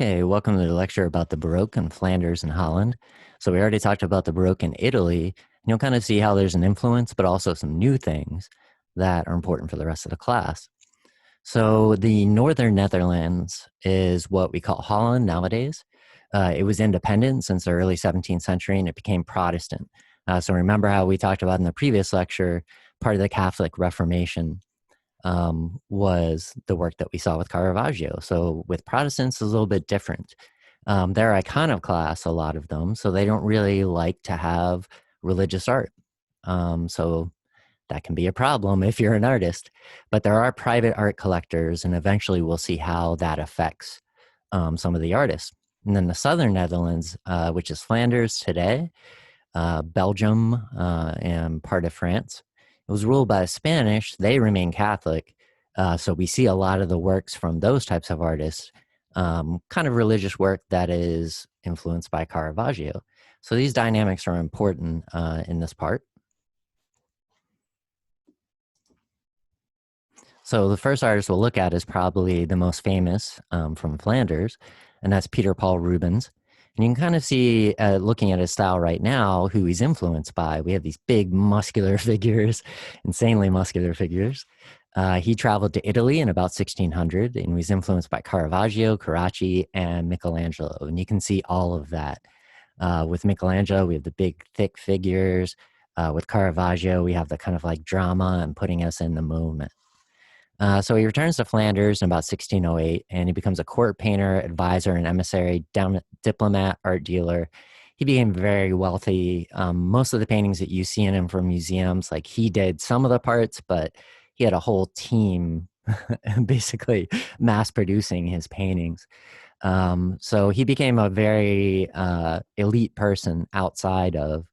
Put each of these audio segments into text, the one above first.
Okay, welcome to the lecture about the Baroque in Flanders and Holland. So we already talked about the Baroque in Italy, and you'll kind of see how there's an influence, but also some new things that are important for the rest of the class. So the Northern Netherlands is what we call Holland nowadays. It was independent since the early 17th century, and it became Protestant. So remember how we talked about in the previous lecture, part of the Catholic Reformation was the work that we saw with Caravaggio. So with Protestants, it's a little bit different. They're iconoclasts, a lot of them, so they don't really like to have religious art. So that can be a problem if you're an artist. But there are private art collectors, and eventually we'll see how that affects some of the artists. And then the Southern Netherlands, which is Flanders today, Belgium, and part of France. It was ruled by the Spanish. They remain Catholic. So we see a lot of the works from those types of artists, kind of religious work that is influenced by Caravaggio. So these dynamics are important in this part. So the first artist we'll look at is probably the most famous from Flanders, and that's Peter Paul Rubens. And you can kind of see, looking at his style right now, who he's influenced by. We have these big muscular figures, insanely muscular figures. He traveled to Italy in about 1600 and was influenced by Caravaggio, Carracci, and Michelangelo. And you can see all of that. With Michelangelo, we have the big, thick figures. With Caravaggio, we have the kind of like drama and putting us in the moment. So he returns to Flanders in about 1608, and he becomes a court painter, advisor, and emissary, diplomat, art dealer. He became very wealthy. Most of the paintings that you see in him from museums, like he did some of the parts, but he had a whole team basically mass producing his paintings. So he became a very elite person outside of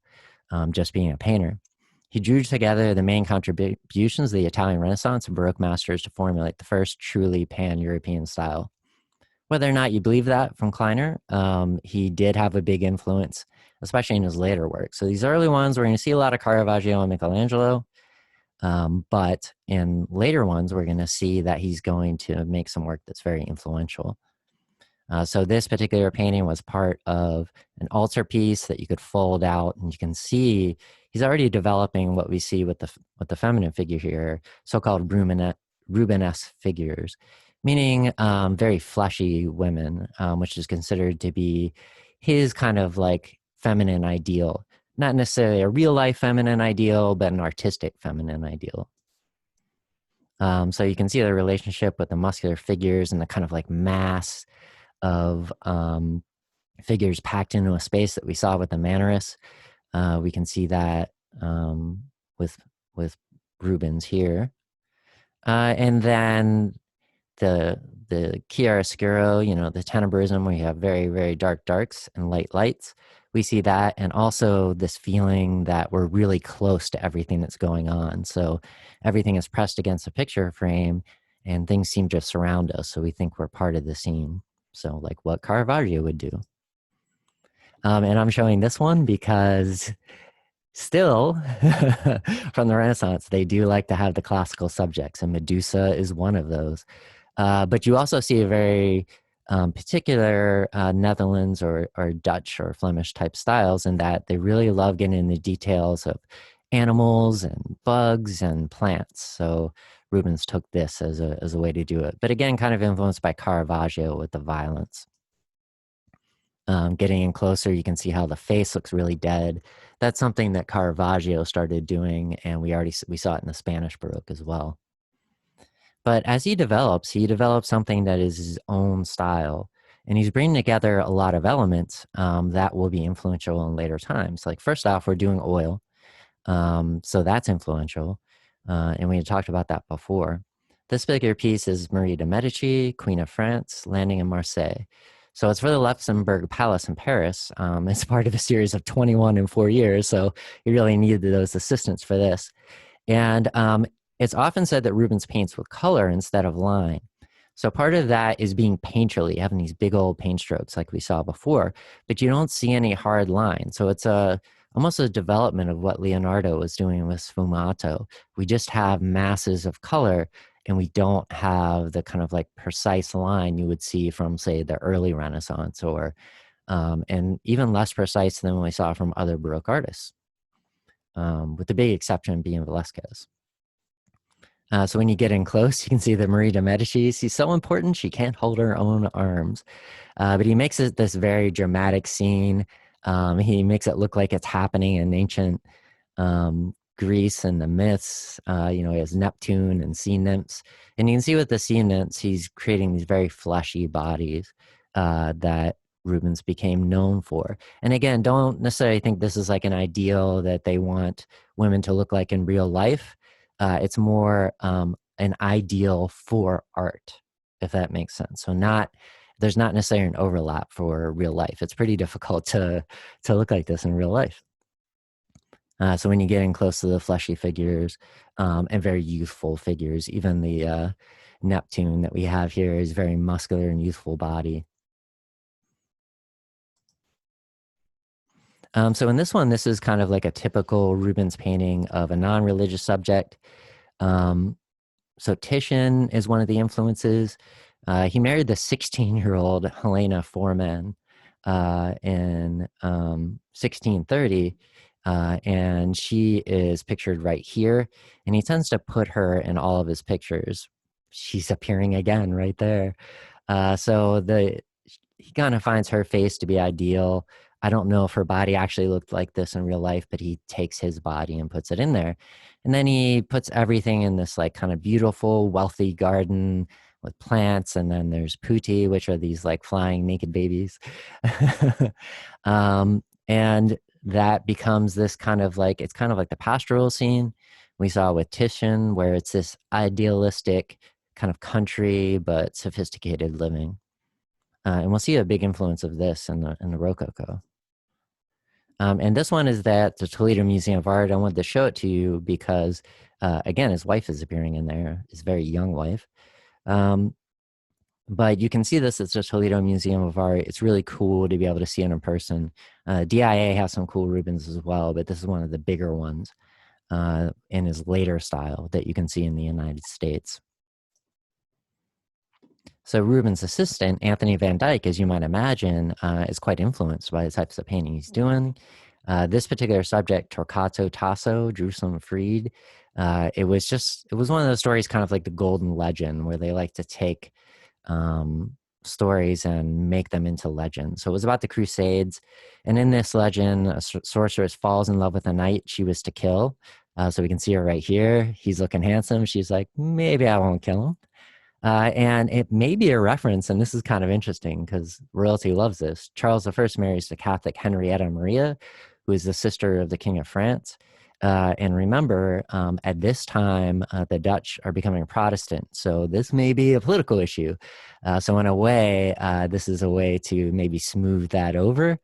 just being a painter. He drew together the main contributions of the Italian Renaissance and Baroque masters to formulate the first truly pan-European style. Whether or not you believe that from Kleiner, he did have a big influence, especially in his later work. So these early ones, we're going to see a lot of Caravaggio and Michelangelo, but in later ones, we're going to see that he's going to make some work that's very influential. So this particular painting was part of an altarpiece that you could fold out, and you can see he's already developing what we see with the feminine figure here, so-called Rubenesque figures, meaning very fleshy women, which is considered to be his kind of like feminine ideal. Not necessarily a real-life feminine ideal, but an artistic feminine ideal. So you can see the relationship with the muscular figures and the kind of like mass of figures packed into a space that we saw with the Mannerists. We can see that with Rubens here. And then the chiaroscuro, the tenebrism, where you have very, very dark darks and light lights. We see that, and also this feeling that we're really close to everything that's going on. So everything is pressed against the picture frame, and things seem to surround us, so we think we're part of the scene. So like what Caravaggio would do. And I'm showing this one because still from the Renaissance, they do like to have the classical subjects, and Medusa is one of those. But you also see a very particular Netherlands or Dutch or Flemish type styles in that they really love getting in the details of animals and bugs and plants. So Rubens took this as a way to do it. But again, kind of influenced by Caravaggio with the violence. Getting in closer, you can see how the face looks really dead. That's something that Caravaggio started doing, and we saw it in the Spanish Baroque as well. But as he develops something that is his own style, and he's bringing together a lot of elements that will be influential in later times. Like first off, we're doing oil, so that's influential, and we had talked about that before. This particular piece is Marie de Medici, Queen of France, landing in Marseille. So it's for the Luxembourg Palace in Paris. It's part of a series of 21 in 4 years, so he really needed those assistants for this. And it's often said that Rubens paints with color instead of line. So part of that is being painterly, having these big old paint strokes like we saw before, but you don't see any hard lines. So it's almost a development of what Leonardo was doing with sfumato. We just have masses of color, and we don't have the kind of like precise line you would see from, say, the early Renaissance, or and even less precise than we saw from other Baroque artists, with the big exception being Velasquez. So when you get in close, you can see that Marie de Medici, she's so important she can't hold her own arms. But he makes it this very dramatic scene. He makes it look like it's happening in ancient Greece and the myths. He has Neptune and sea nymphs. And you can see with the sea nymphs, he's creating these very fleshy bodies that Rubens became known for. And again, don't necessarily think this is like an ideal that they want women to look like in real life. It's more an ideal for art, if that makes sense. So there's not necessarily an overlap for real life. It's pretty difficult to look like this in real life. So when you get in close to the fleshy figures and very youthful figures, even the Neptune that we have here is very muscular and youthful body. So in this one, this is kind of like a typical Rubens painting of a non-religious subject. So Titian is one of the influences. He married the 16-year-old Helena Forman in 1630, and she is pictured right here. And he tends to put her in all of his pictures. She's appearing again right there. So he kind of finds her face to be ideal. I don't know if her body actually looked like this in real life, but he takes his body and puts it in there. And then he puts everything in this like kind of beautiful, wealthy garden with plants. And then there's putti, which are these like flying naked babies. And that becomes this kind of like, it's kind of like the pastoral scene we saw with Titian, where it's this idealistic kind of country, but sophisticated living. And we'll see a big influence of this in the Rococo. And this one is at the Toledo Museum of Art. I wanted to show it to you because, again, his wife is appearing in there, his very young wife. But you can see this at the Toledo Museum of Art. It's really cool to be able to see it in person. DIA has some cool Rubens as well, but this is one of the bigger ones in his later style that you can see in the United States. So Rubens' assistant, Anthony van Dyck, as you might imagine, is quite influenced by the types of painting he's doing. This particular subject, Torquato Tasso, Jerusalem Freed, it was one of those stories kind of like the Golden Legend, where they like to take stories and make them into legends. So it was about the Crusades. And in this legend, a sorceress falls in love with a knight she was to kill. So we can see her right here. He's looking handsome. She's like, maybe I won't kill him. And it may be a reference, and this is kind of interesting because royalty loves this. Charles I marries the Catholic Henrietta Maria, who is the sister of the King of France. And remember, at this time, the Dutch are becoming Protestant. So this may be a political issue. So in a way, this is a way to maybe smooth that over.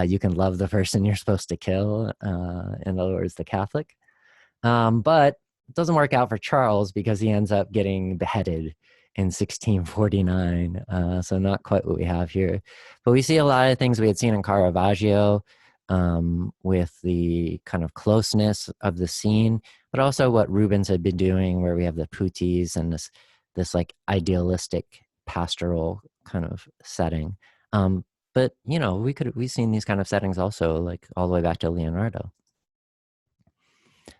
You can love the person you're supposed to kill, in other words, the Catholic. But it doesn't work out for Charles because he ends up getting beheaded in 1649. So not quite what we have here. But we see a lot of things we had seen in Caravaggio, with the kind of closeness of the scene, but also what Rubens had been doing, where we have the puttis and this like idealistic pastoral kind of setting. But we've seen these kind of settings also, like all the way back to Leonardo.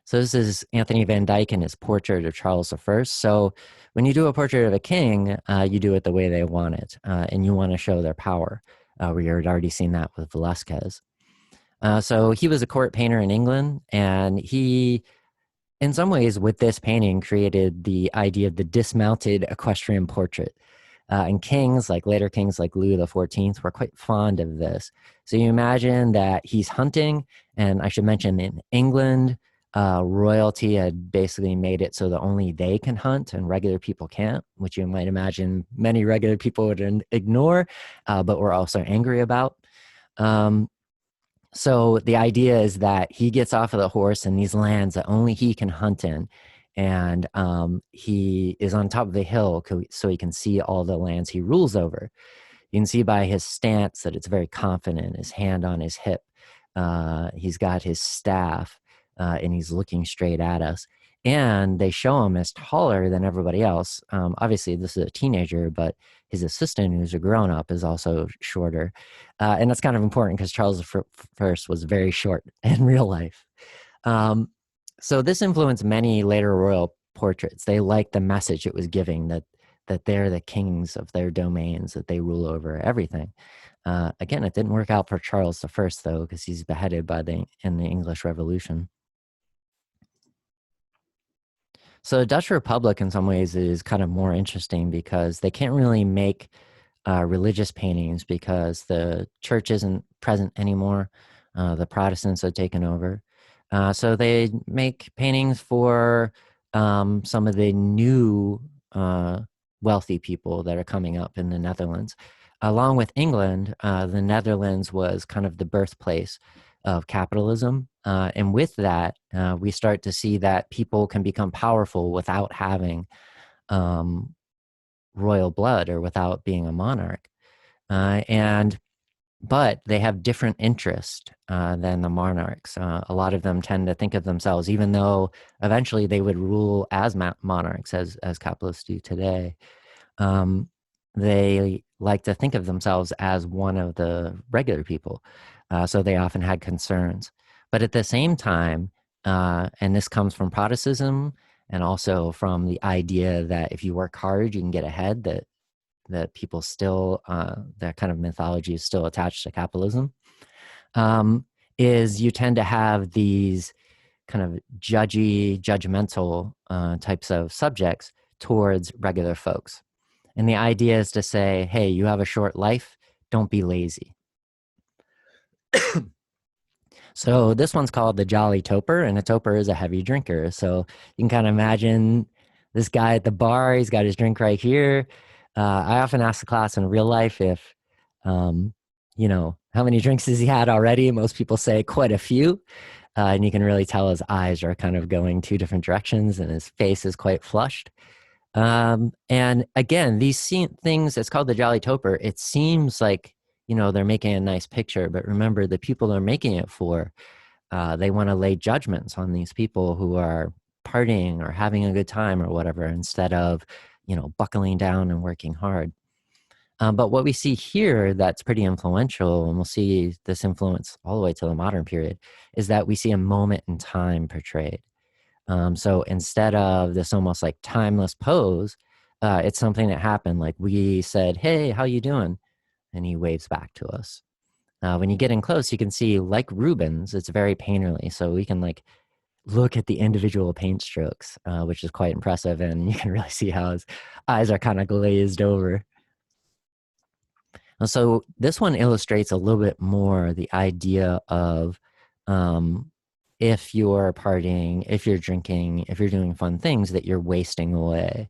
So this is Anthony van Dyck and his portrait of Charles I. So when you do a portrait of a king, you do it the way they want it, and you want to show their power. We had already seen that with Velasquez. So he was a court painter in England, and he, in some ways, with this painting, created the idea of the dismounted equestrian portrait. And later kings like Louis XIV were quite fond of this. So you imagine that he's hunting, and I should mention in England, royalty had basically made it so that only they can hunt and regular people can't, which you might imagine many regular people would ignore, but were also angry about. So the idea is that he gets off of the horse in these lands that only he can hunt in. And he is on top of the hill so he can see all the lands he rules over. You can see by his stance that it's very confident, his hand on his hip. He's got his staff, and he's looking straight at us. And they show him as taller than everybody else. Obviously, this is a teenager, but his assistant, who's a grown up, is also shorter. And that's kind of important because Charles I was very short in real life. Um, so this influenced many later royal portraits. They liked the message it was giving, that they're the kings of their domains, that they rule over everything. Again, it didn't work out for Charles I, though, because he's beheaded in the English Revolution. So the Dutch Republic, in some ways, is kind of more interesting because they can't really make religious paintings because the church isn't present anymore. The Protestants have taken over. So they make paintings for some of the new wealthy people that are coming up in the Netherlands. Along with England, the Netherlands was kind of the birthplace of capitalism. And with that, we start to see that people can become powerful without having royal blood or without being a monarch. But they have different interests than the monarchs. A lot of them tend to think of themselves, even though eventually they would rule as monarchs, as capitalists do today. They like to think of themselves as one of the regular people. So they often had concerns. But at the same time, and this comes from Protestantism and also from the idea that if you work hard, you can get ahead, that people still, that kind of mythology is still attached to capitalism, is you tend to have these kind of judgmental types of subjects towards regular folks. And the idea is to say, hey, you have a short life, don't be lazy. So this one's called the Jolly Toper, and a toper is a heavy drinker. So you can kind of imagine this guy at the bar, he's got his drink right here. I often ask the class in real life if, how many drinks has he had already? Most people say quite a few. And you can really tell his eyes are kind of going two different directions and his face is quite flushed. And again, these things, it's called the Jolly Toper. It seems like, they're making a nice picture, but remember the people they're making it for, they want to lay judgments on these people who are partying or having a good time or whatever, instead of, buckling down and working hard. But what we see here that's pretty influential, and we'll see this influence all the way to the modern period, is that we see a moment in time portrayed. So instead of this almost like timeless pose, it's something that happened. Like we said, hey, how you doing? And he waves back to us. When you get in close, you can see, like Rubens, it's very painterly. So we can like look at the individual paint strokes, which is quite impressive. And you can really see how his eyes are kind of glazed over. And so this one illustrates a little bit more the idea of if you're partying, if you're drinking, if you're doing fun things, that you're wasting away.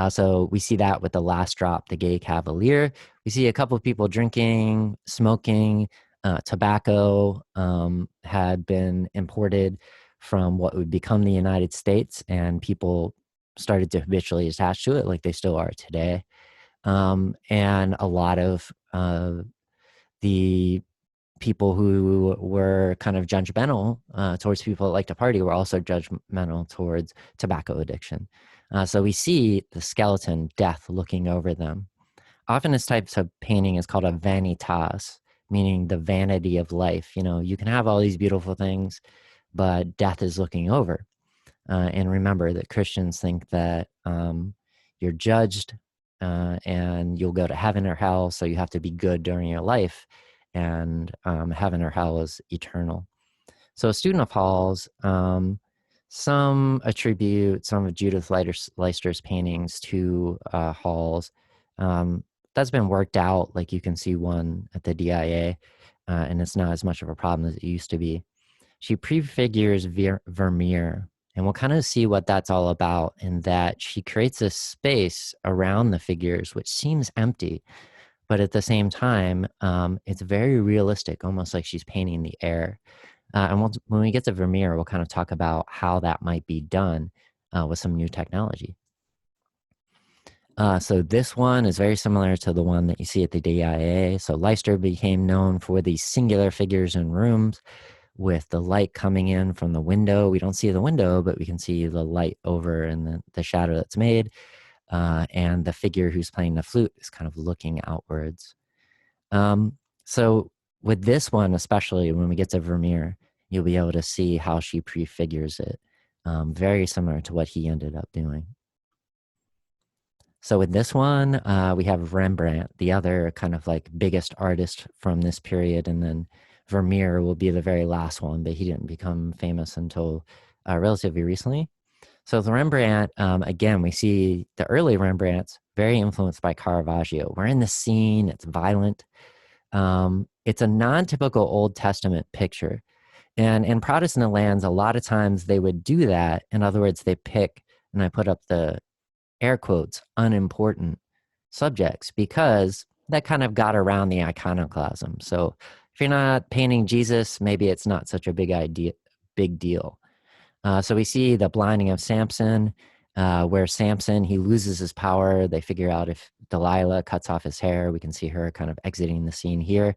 So we see that with the last drop, the Gay Cavalier. We see a couple of people drinking, smoking, tobacco had been imported from what would become the United States, and people started to habitually attach to it like they still are today. And a lot of the people who were kind of judgmental towards people that like to party were also judgmental towards tobacco addiction. So we see the skeleton, death, looking over them. Often this type of painting is called a vanitas, meaning the vanity of life. You can have all these beautiful things, but death is looking over. And remember that Christians think that you're judged and you'll go to heaven or hell, so you have to be good during your life, and heaven or hell is eternal. So a student of Hall's, some attribute some of Judith Leister's paintings to Hall's. That's been worked out, like you can see one at the DIA, and it's not as much of a problem as it used to be. She prefigures Vermeer, and we'll kind of see what that's all about, in that she creates a space around the figures which seems empty, but at the same time, it's very realistic, almost like she's painting the air. And when we get to Vermeer, we'll kind of talk about how that might be done with some new technology. So this one is very similar to the one that you see at the DIA. So Leister became known for these singular figures in rooms. with the light coming in from the window. We don't see the window, but we can see the light over and the shadow that's made. And the figure who's playing the flute is kind of looking outwards. So with this one, especially when we get to Vermeer, you'll be able to see how she prefigures it. Very similar to what he ended up doing. So with this one, we have Rembrandt, the other kind of like biggest artist from this period, and then Vermeer will be the very last one, but he didn't become famous until relatively recently. So the Rembrandt, again, we see the early Rembrandts very influenced by Caravaggio. We're in the scene, it's violent. It's a non-typical Old Testament picture. And in Protestant lands, a lot of times they would do that. In other words, they pick, and I put up the air quotes, unimportant subjects, because that kind of got around the iconoclasm. So if you're not painting Jesus, maybe it's not such a big deal. So we see the blinding of Samson, where Samson, he loses his power. They figure out if Delilah cuts off his hair, we can see her kind of exiting the scene here.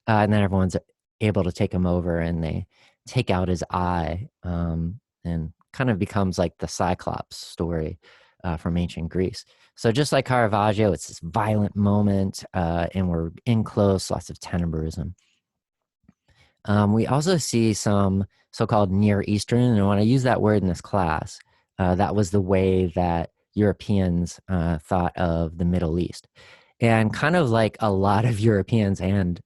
And then everyone's able to take him over and they take out his eye, and kind of becomes like the Cyclops story from ancient Greece. So just like Caravaggio, it's this violent moment, and we're in close, lots of tenebrism. We also see some so-called Near Eastern, and when I use that word in this class, that was the way that Europeans thought of the Middle East. And kind of like a lot of Europeans and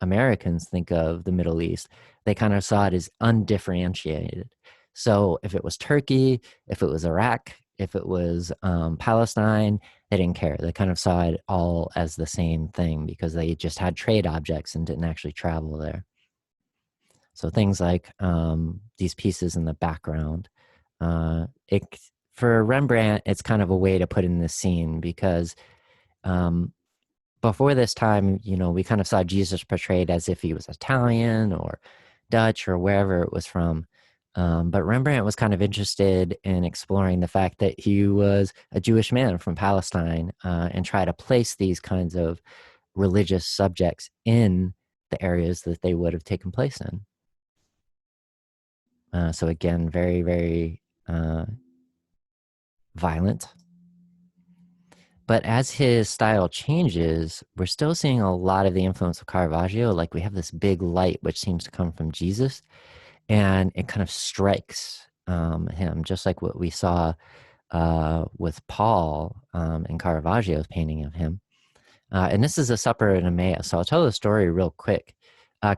Americans think of the Middle East, they kind of saw it as undifferentiated. So if it was Turkey, if it was Iraq, if it was Palestine, they didn't care. They kind of saw it all as the same thing because they just had trade objects and didn't actually travel there. So things like these pieces in the background, for Rembrandt, it's kind of a way to put in the scene because before this time, we kind of saw Jesus portrayed as if he was Italian or Dutch or wherever it was from. But Rembrandt was kind of interested in exploring the fact that he was a Jewish man from Palestine, and try to place these kinds of religious subjects in the areas that they would have taken place in. So again, very, very violent. But as his style changes, we're still seeing a lot of the influence of Caravaggio. Like we have this big light, which seems to come from Jesus, and it kind of strikes him, just like what we saw with Paul in Caravaggio's painting of him. And this is a supper in Emmaus. So I'll tell the story real quick.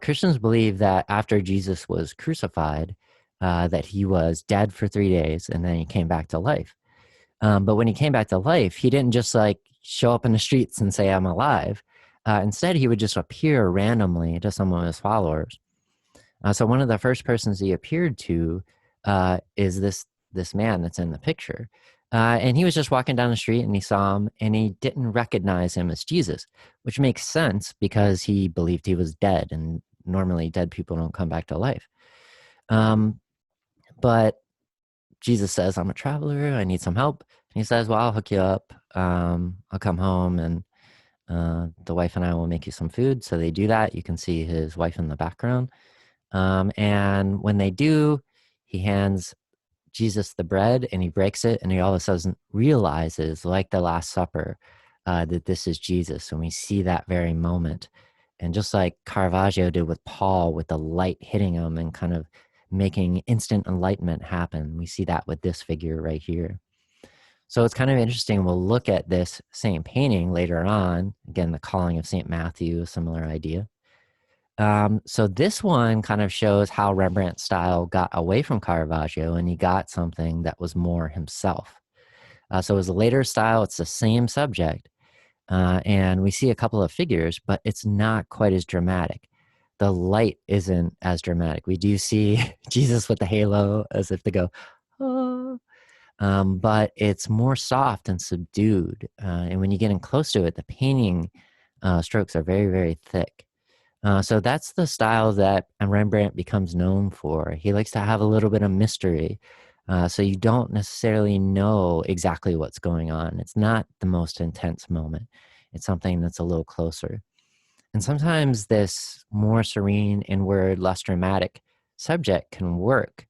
Christians believe that after Jesus was crucified, that he was dead for 3 days and then he came back to life. But when he came back to life, he didn't just like show up in the streets and say, I'm alive. Instead, he would just appear randomly to some of his followers. So one of the first persons he appeared to is this man that's in the picture. And he was just walking down the street and he saw him and he didn't recognize him as Jesus, which makes sense because he believed he was dead, and normally dead people don't come back to life. But Jesus says, I'm a traveler, I need some help. And he says, well, I'll hook you up. I'll come home and the wife and I will make you some food. So they do that. You can see his wife in the background. And when they do, he hands Jesus the bread and he breaks it, and he all of a sudden realizes, like the Last Supper, that this is Jesus. And we see that very moment. And just like Caravaggio did with Paul, with the light hitting him and kind of making instant enlightenment happen, we see that with this figure right here. So it's kind of interesting. We'll look at this same painting later on. Again, the Calling of St. Matthew, a similar idea. So this one kind of shows how Rembrandt's style got away from Caravaggio and he got something that was more himself. So his later style, it's the same subject, and we see a couple of figures, but it's not quite as dramatic. The light isn't as dramatic. We do see Jesus with the halo as if to go, oh, but it's more soft and subdued. And when you get in close to it, the painting strokes are very, very thick. So that's the style that Rembrandt becomes known for. He likes to have a little bit of mystery. So you don't necessarily know exactly what's going on. It's not the most intense moment. It's something that's a little closer. And sometimes this more serene, inward, less dramatic subject can work,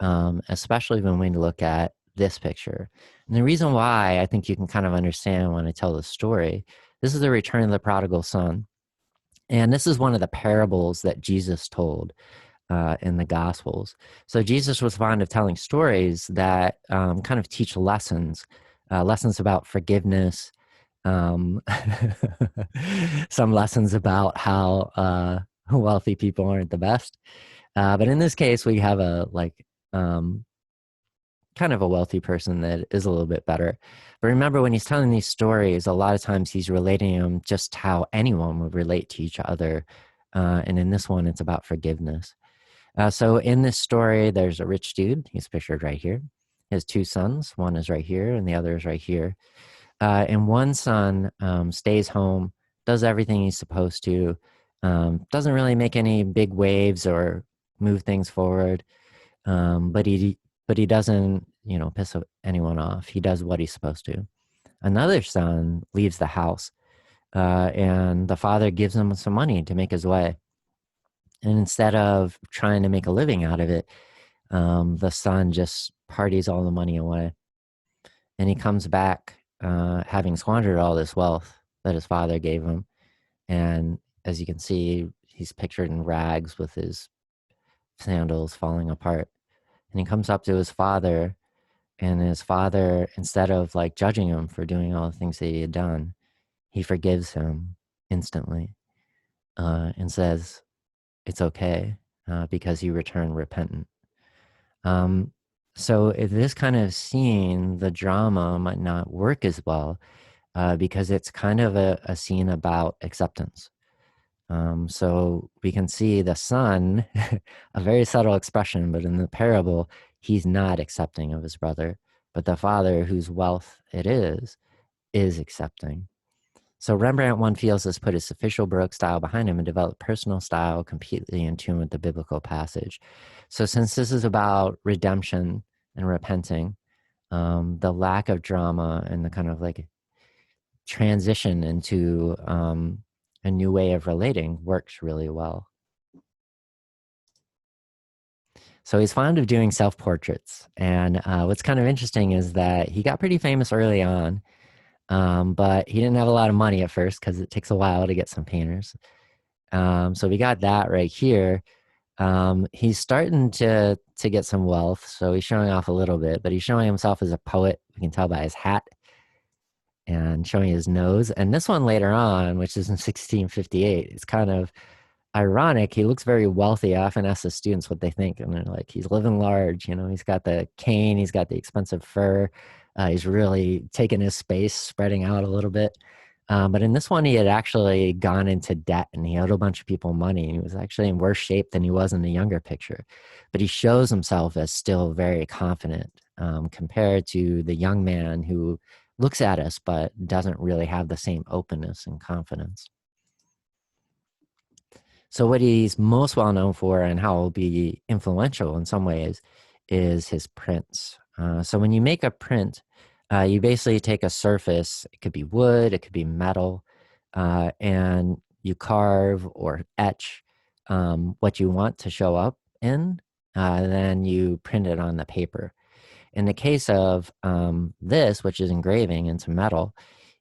especially when we look at this picture. And the reason why I think you can kind of understand when I tell the story, this is the return of the prodigal son. And this is one of the parables that Jesus told in the Gospels. So Jesus was fond of telling stories that kind of teach lessons, lessons about forgiveness, um, some lessons about how wealthy people aren't the best. But in this case, we have a um, kind of a wealthy person that is a little bit better. But remember, when he's telling these stories, a lot of times he's relating them just how anyone would relate to each other. And in this one, it's about forgiveness. So in this story, there's a rich dude. He's pictured right here. He has two sons. One is right here, and the other is right here. And one son stays home, does everything he's supposed to, doesn't really make any big waves or move things forward. But he doesn't, piss anyone off. He does what he's supposed to. Another son leaves the house, and the father gives him some money to make his way. And instead of trying to make a living out of it, the son just parties all the money away. And he comes back having squandered all this wealth that his father gave him. And as you can see, he's pictured in rags with his sandals falling apart. And he comes up to his father, and his father, instead of like judging him for doing all the things that he had done, he forgives him instantly and says, it's okay because he returned repentant. Um, so if this kind of scene, the drama might not work as well because it's kind of a scene about acceptance. So we can see the son, a very subtle expression, but in the parable, he's not accepting of his brother, but the father whose wealth it is accepting. So Rembrandt, one feels, has put his official Baroque style behind him and developed personal style completely in tune with the biblical passage. So since this is about redemption and repenting, the lack of drama and the kind of like transition into a new way of relating works really well. So he's fond of doing self-portraits. And what's kind of interesting is that he got pretty famous early on, but he didn't have a lot of money at first because it takes a while to get some painters. So we got that right here. He's starting to get some wealth, so he's showing off a little bit, but he's showing himself as a poet. We can tell by his hat and showing his nose. And this one later on, which is in 1658, it's kind of ironic. He looks very wealthy. I often ask the students what they think, and they're like, he's living large. He's got the cane, he's got the expensive fur. He's really taken his space, spreading out a little bit. But in this one, he had actually gone into debt and he owed a bunch of people money. And he was actually in worse shape than he was in the younger picture. But he shows himself as still very confident compared to the young man who looks at us but doesn't really have the same openness and confidence. So what he's most well known for and how will be influential in some ways is his prints. So when you make a print, you basically take a surface, it could be wood, it could be metal, and you carve or etch what you want to show up in, then you print it on the paper. In the case of this, which is engraving into metal,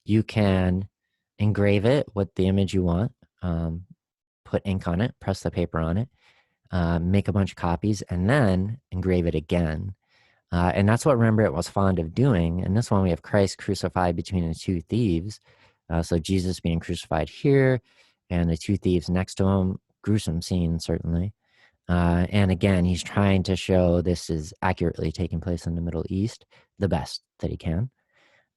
you can engrave it with the image you want, put ink on it, press the paper on it, make a bunch of copies, and then engrave it again. And that's what Rembrandt was fond of doing. In this one, we have Christ crucified between the two thieves. So Jesus being crucified here, and the two thieves next to him. Gruesome scene, certainly. And again, he's trying to show this is accurately taking place in the Middle East, the best that he can.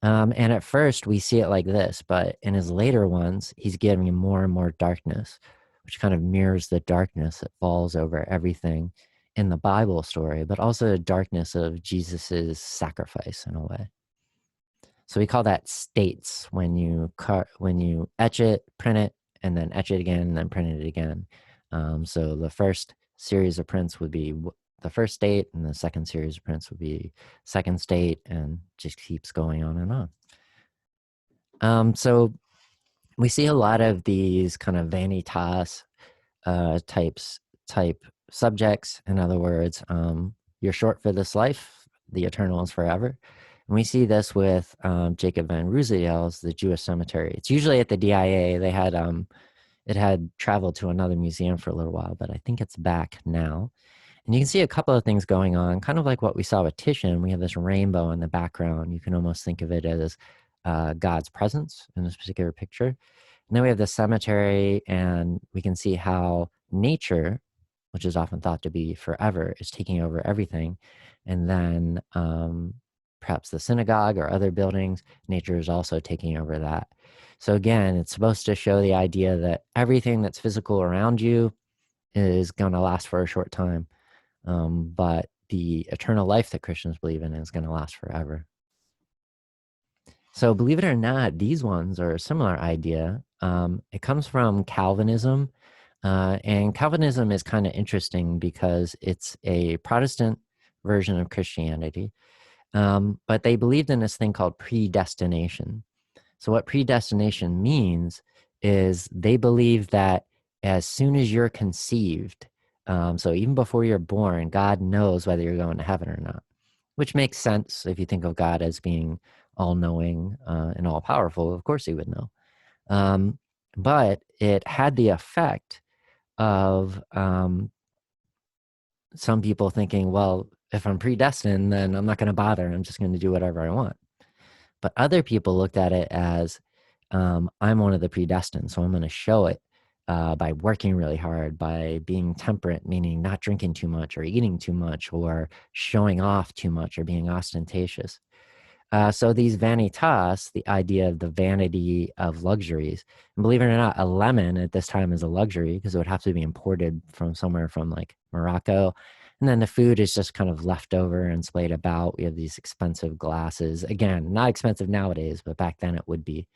And at first, we see it like this, but in his later ones, he's giving more and more darkness, which kind of mirrors the darkness that falls over everything in the Bible story, but also the darkness of Jesus's sacrifice in a way. So we call that states when you etch it, print it, and then etch it again, and then print it again. So the first series of prints would be the first state, and the second series of prints would be second state, and just keeps going on and on. So We see a lot of these kind of vanitas types type subjects. In other words, you're short for this life, the eternal is forever. And we see this with Jacob van Ruziel's The Jewish Cemetery. It's usually at the DIA. They had it had traveled to another museum for a little while, but I think it's back now. And you can see a couple of things going on, kind of like what we saw with Titian. We have this rainbow in the background. You can almost think of it as God's presence in this particular picture. And then we have the cemetery, and we can see how nature, which is often thought to be forever, is taking over everything. And then perhaps the synagogue or other buildings, nature is also taking over that. So again, it's supposed to show the idea that everything that's physical around you is going to last for a short time. But the eternal life that Christians believe in is going to last forever. So believe it or not, these ones are a similar idea. It comes from Calvinism. And Calvinism is kind of interesting because it's a Protestant version of Christianity. But they believed in this thing called predestination. So what predestination means is they believe that as soon as you're conceived, so even before you're born, God knows whether you're going to heaven or not, which makes sense if you think of God as being all-knowing and all-powerful. Of course he would know. But it had the effect of some people thinking, well, if I'm predestined, then I'm not going to bother. I'm just going to do whatever I want. But other people looked at it as I'm one of the predestined, so I'm going to show it by working really hard, by being temperate, meaning not drinking too much or eating too much or showing off too much or being ostentatious. So these vanitas, the idea of the vanity of luxuries, and believe it or not, a lemon at this time is a luxury because it would have to be imported from somewhere from like Morocco. And then the food is just kind of left over and splayed about. We have these expensive glasses. Again, not expensive nowadays, but back then it would be.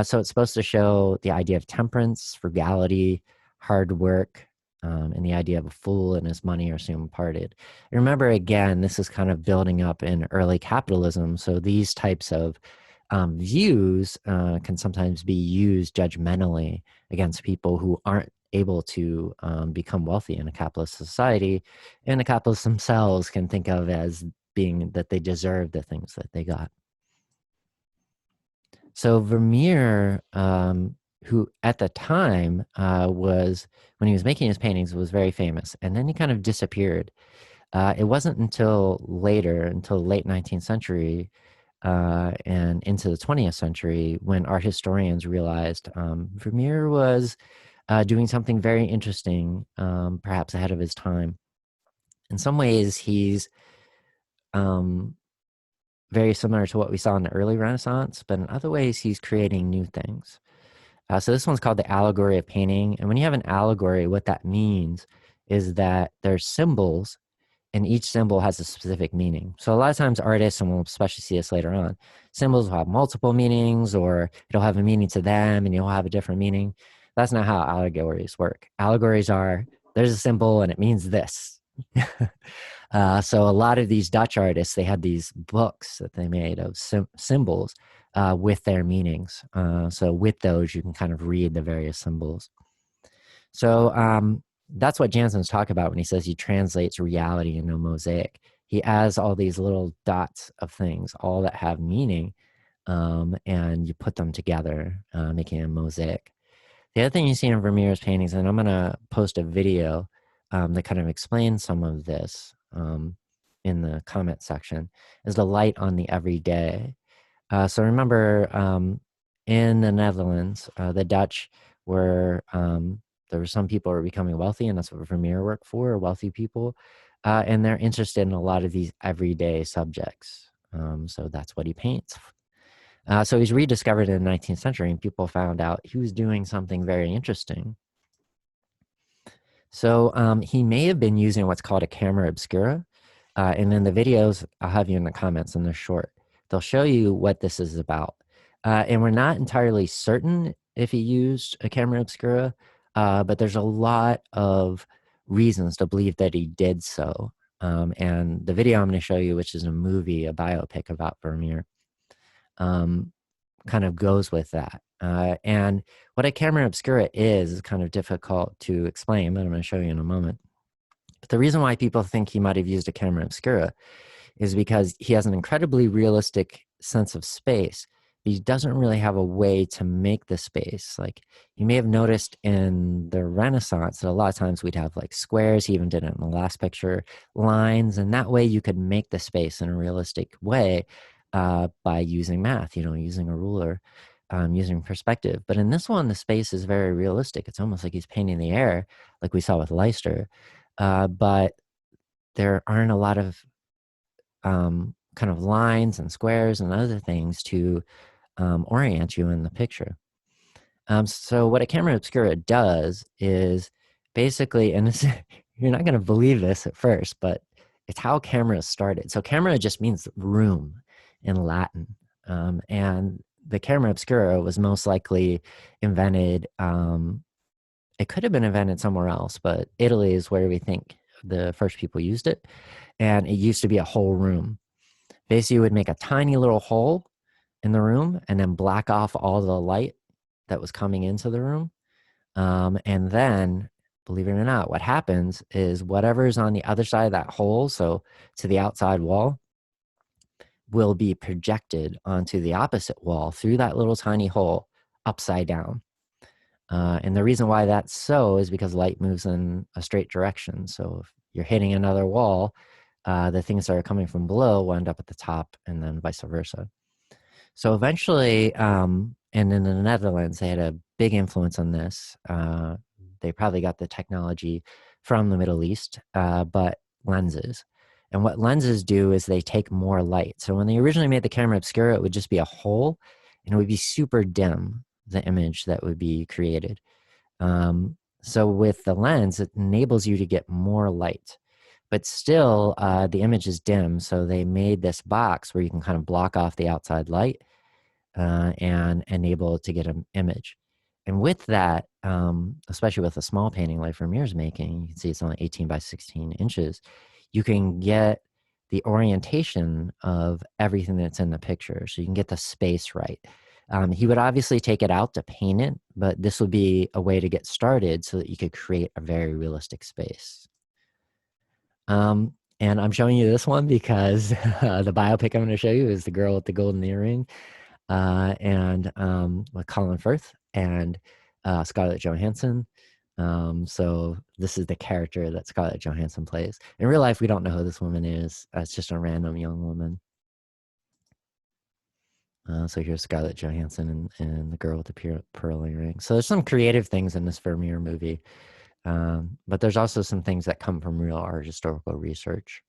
So it's supposed to show the idea of temperance, frugality, hard work, and the idea of a fool and his money are soon parted. And remember, again, this is kind of building up in early capitalism. So these types of views can sometimes be used judgmentally against people who aren't able to become wealthy in a capitalist society. And the capitalists themselves can think of as being that they deserve the things that they got. So Vermeer, who at the time was, when he was making his paintings, was very famous. And then he kind of disappeared. It wasn't until later, until the late 19th century and into the 20th century, when art historians realized Vermeer was doing something very interesting, perhaps ahead of his time. In some ways, he's very similar to what we saw in the early Renaissance, but in other ways, he's creating new things. So this one's called the allegory of painting. And when you have an allegory, what that means is that there's symbols, and each symbol has a specific meaning. So a lot of times artists, and we'll especially see this later on, symbols will have multiple meanings, or it'll have a meaning to them and you'll have a different meaning. That's not how allegories work. Allegories are, there's a symbol and it means this. So a lot of these Dutch artists, they had these books that they made of symbols with their meanings. So with those, you can kind of read the various symbols. So that's what Jansen's talking about when he says he translates reality into a mosaic. He adds all these little dots of things, all that have meaning, and you put them together, making a mosaic. The other thing you see in Vermeer's paintings, and I'm going to post a video that kind of explains some of this in the comment section, is the light on the everyday. So remember, in the Netherlands, the Dutch were, there were some people who were becoming wealthy, and that's what Vermeer worked for, wealthy people. And they're interested in a lot of these everyday subjects. So that's what he paints. So he's rediscovered in the 19th century, and people found out he was doing something very interesting. So he may have been using what's called a camera obscura. And in the videos, I'll have you in the comments, and they're short. They'll show you what this is about. And we're not entirely certain if he used a camera obscura, but there's a lot of reasons to believe that he did so. And the video I'm going to show you, which is a biopic about Vermeer, kind of goes with that. And what a camera obscura is kind of difficult to explain, but I'm going to show you in a moment. But the reason why people think he might have used a camera obscura is because he has an incredibly realistic sense of space. He doesn't really have a way to make the space. Like you may have noticed in the Renaissance that a lot of times we'd have like squares. He even did it in the last picture, lines, and that way you could make the space in a realistic way by using math, using a ruler, using perspective. But in this one, the space is very realistic. It's almost like he's painting the air, like we saw with Leicester. But there aren't a lot of kind of lines and squares and other things to orient you in the picture. So what a camera obscura does is basically, and this, you're not going to believe this at first, but it's how cameras started. So camera just means room in Latin. And the camera obscura was most likely invented, it could have been invented somewhere else, but Italy is where we think the first people used it. And it used to be a whole room. Basically, you would make a tiny little hole in the room and then block off all the light that was coming into the room. And then, believe it or not, what happens is whatever's on the other side of that hole, so to the outside wall, will be projected onto the opposite wall through that little tiny hole upside down. And the reason why that's so is because light moves in a straight direction. So if you're hitting another wall, the things that are coming from below will end up at the top and then vice versa. So eventually, and in the Netherlands, they had a big influence on this. They probably got the technology from the Middle East, but lenses. And what lenses do is they take more light. So when they originally made the camera obscura, it would just be a hole and it would be super dim, the image that would be created. So with the lens, it enables you to get more light. But still, the image is dim, so they made this box where you can kind of block off the outside light and enable it to get an image. And with that, especially with a small painting like Vermeer's making, you can see it's only 18 by 16 inches, you can get the orientation of everything that's in the picture. So you can get the space right. He would obviously take it out to paint it, but this would be a way to get started so that you could create a very realistic space. And I'm showing you this one because the biopic I'm going to show you is The Girl with the Golden Earring, and with Colin Firth and Scarlett Johansson. So this is the character that Scarlett Johansson plays. In real life, we don't know who this woman is. It's just a random young woman. So here's Scarlett Johansson and the girl with the pearl earring. So there's some creative things in this Vermeer movie. But there's also some things that come from real art historical research.